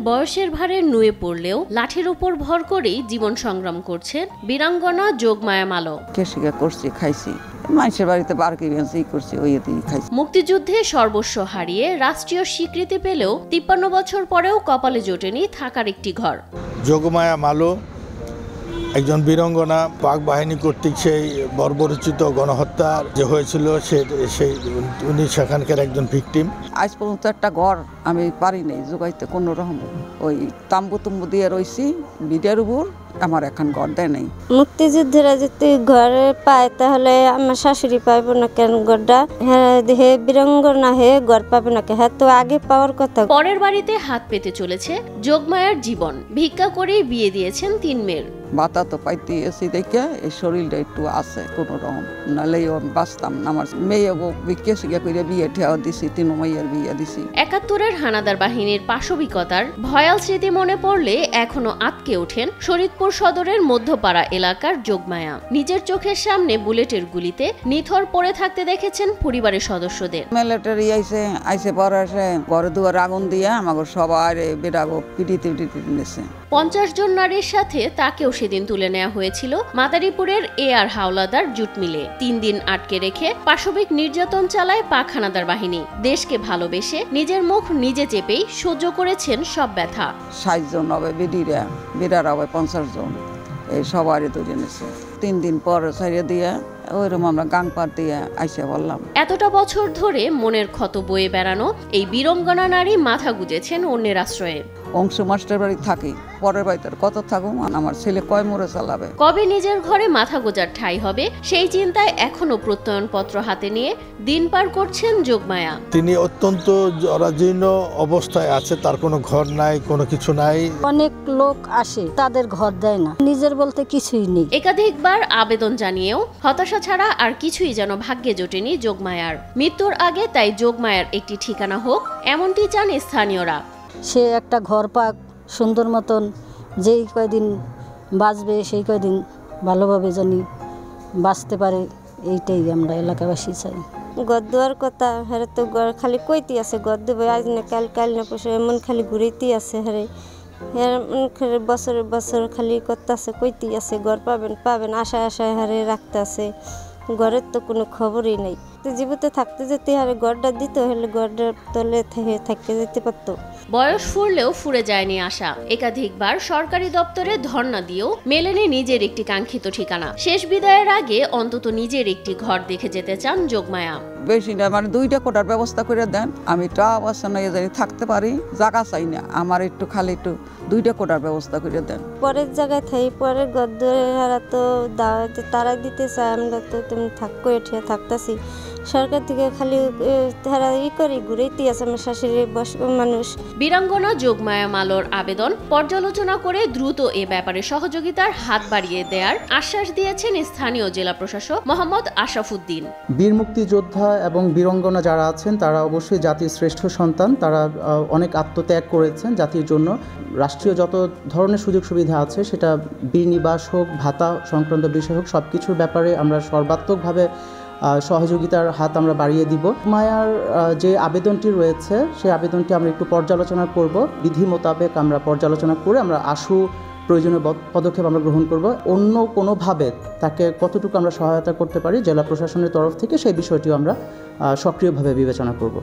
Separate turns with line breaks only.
বয়সের ভারে নুয়ে পড়লেও লাঠির উপর ভর করেই জীবন সংগ্রাম করছেন বীরাঙ্গনা যোগমায়া মালো।
করছি, খাইছি, মানুষের বাড়িতে বারকি করছি, ওইতেই খাইছি।
মুক্তিযুদ্ধে সর্বস্ব হারিয়ে রাষ্ট্রীয় স্বীকৃতি পেলেও ৫৩ বছর পরেও কপালে জোটেনি থাকার একটি ঘর।
যোগমায়া মালো একজন বীরাঙ্গনা, পাক বাহিনী কর্তৃক সেই বর্বরচিত গণহত্যা যে হয়েছিল সেই উনি সেখানকার একজন ভিকটিম।
আজ পর্যন্ত একটা ঘর আমি পারি নাই জোগাইতে কোনো রকম, ওই তাম্বু তুম্বু দিয়ে রয়েছি বিডের উপর, আমার এখন ঘর দেয় নাই।
মুক্তিযুদ্ধেরা যদি ঘরে পায় তাহলে আমার শাশুড়ি পাইব না কেন ঘরটা? হ্যাঁ, হে বীরাঙ্গনা হে ঘর পাবে না কেন? হ্যাঁ, তো আগে পাওয়ার কথা।
পরের বাড়িতে হাত পেতে চলেছে যোগমায়ার জীবন। ভিক্ষা করেই বিয়ে দিয়েছেন ৩ মেয়ের।
বাতা তো পাইতে এসে দেখে এই শরীরটা একটু আছে কোনো রকম, নাহলে আমি বাঁচতাম না। আমার মেয়ে ভিক্ষা শিক্ষা করে বিয়ে ঠেয়া দিছি, ৩ মেয়ের বিয়ে দিছি। ৭১-এর হানাদার বাহিনীর পাশবিকতার ভয়াল স্মৃতি মনে পড়লে এখনো আঁতকে ওঠেন শরীদপুর সদরের মধ্যপাড়া এলাকার যোগমায়া। নিজের চোখের সামনে বুলেটের গুলিতে নিথর পড়ে থাকতে দেখেছেন পরিবারের সদস্যদের। মিলিটারি আইসে পরে এসে ঘরে দুয়ার আগুন দিয়ে আমাকে সবাই বেড়াবো পিটিতে নিয়েছে।
৫০ জন নারীর সাথে তাকেও সেদিন তুলে নেওয়া হয়েছিল মাদারীপুরের এআর হাওলাদার জুট মিলে। ৩ দিন আটকে রেখে পাশবিক নির্যাতন চালায় পাক হানাদার বাহিনী। দেশকে ভালোবেসে নিজের মুখ নিজে চেপেই সহ্য করেছেন সব ব্যথা। ৬০
জন হবে বিড়ার হবে ৫০ জন, এই সবারই তুলে নিয়েছে। ৩ দিন পর ছাড়িয়ে দিয়ে ওইরকম আমরা গাং পার দিয়ে আইসে বললাম।
এতটা বছর ধরে মনের ক্ষত বয়ে বেড়ানো এই বীরাঙ্গনা নারী মাথা গুজেছেন অন্যের আশ্রয়ে।
অংশ মাস্টার বাড়ি থাকি, পরের বাড়িতে কত থাকুম, আমার ছেলে কয় মোড়ে চালাবে।
কবে নিজের ঘরে মাথা গোজার ঠাঁই হবে সেই চিন্তায় এখনো প্রত্যয়নপত্র হাতে নিয়ে দিন পার করছেন যোগমায়া।
তিনি অত্যন্ত জরাজীর্ণ অবস্থায় আছে, তার কোনো ঘর নাই, কোনো কিছু নাই।
অনেক লোক আসে, তাদের ঘর দেয় না, নিজের বলতে কিছুই নেই।
একাধিকবার আবেদন জানিয়েও হতাশা ছাড়া আর কিছুই যেন ভাগ্যে জোটেনি যোগমায়ার। মৃত্যুর আগে তাই যোগমায়ার একটি ঠিকানা হোক, এমনটি চান স্থানীয়রা।
সে একটা ঘর পাক সুন্দর মতন, যেই কয়দিন বাঁচবে সেই কয়দিন ভালোভাবে জানি বাঁচতে পারে, এইটাই আমরা এলাকাবাসী চাই।
ঘর দেওয়ার কথা, হ্যাঁ তো ঘর খালি কইতে আছে ঘর দেবো, আজ না কাল না পয়সা, এমন খালি ঘুরেইতেই আছে। হ্যাঁ বছর বছর খালি করতে আছে, কইতেই আছে ঘর পাবেন আশায় হারে রাখতে আছে। ঘরের তো কোনো খবরই নেই। জীবিত থাকতে যেতে হারে ঘরটা দিতে হলে ঘরটার তলে থাকতে যেতে পারতো।
বয়স ফুরলেও ফুরে যায়নি আশা। একাধিকবার সরকারি দপ্তরে ধর্ণা দিয়েও মেলেনি নিজের একটি কাঙ্ক্ষিত ঠিকানা। শেষ বিদায়ের আগে অন্তত নিজের একটি ঘর দেখে যেতে চান যোগমায়া।
বেশি না, মানে 2টা কোঠার ব্যবস্থা করে দেন, আমি টাকা নিয়ে জানি থাকতে পারি, জায়গা চাই না আমার, একটু খালি একটু 2টা কোঠার ব্যবস্থা করে দেন।
পরের জায়গায় থাই, পরের ঘর ধরে হারা তো তারা দিতে চায়, আমরা তো তুমি থাকো এঠে থাকতেছি। সরকার থেকে খালি তারা করে ঘুরেইতে আছে আমার শাশুড়ি মানুষ।
বীরাঙ্গনা যোগমায়া মালোর আবেদন পর্যালোচনা করে দ্রুত এ ব্যাপারে সহযোগিতার হাত বাড়িয়ে দেওয়ার আশ্বাস দিয়েছেন স্থানীয় জেলা প্রশাসক মোহাম্মদ আশরাফুদ্দিন।
বীর মুক্তিযোদ্ধা এবং বীরাঙ্গনা যারা আছেন তারা অবশ্যই জাতির শ্রেষ্ঠ সন্তান, তারা অনেক আত্মত্যাগ করেছেন জাতির জন্য। রাষ্ট্রীয় যত ধরনের সুযোগ সুবিধা আছে, সেটা বিনিবাস হোক, ভাতা সংক্রান্ত বিষয় হোক, সব কিছুর ব্যাপারে আমরা সর্বাত্মকভাবে সহযোগিতার হাত আমরা বাড়িয়ে দিব। মায়ার যে আবেদনটি রয়েছে সেই আবেদনটি আমরা একটু পর্যালোচনা করব, বিধি মোতাবেক আমরা পর্যালোচনা করে আমরা আশু প্রয়োজনীয় পদক্ষেপ আমরা গ্রহণ করব। অন্য কোনোভাবে তাকে কতটুকু আমরা সহায়তা করতে পারি জেলা প্রশাসনের তরফ থেকে, সেই বিষয়টিও আমরা সক্রিয়ভাবে বিবেচনা করব।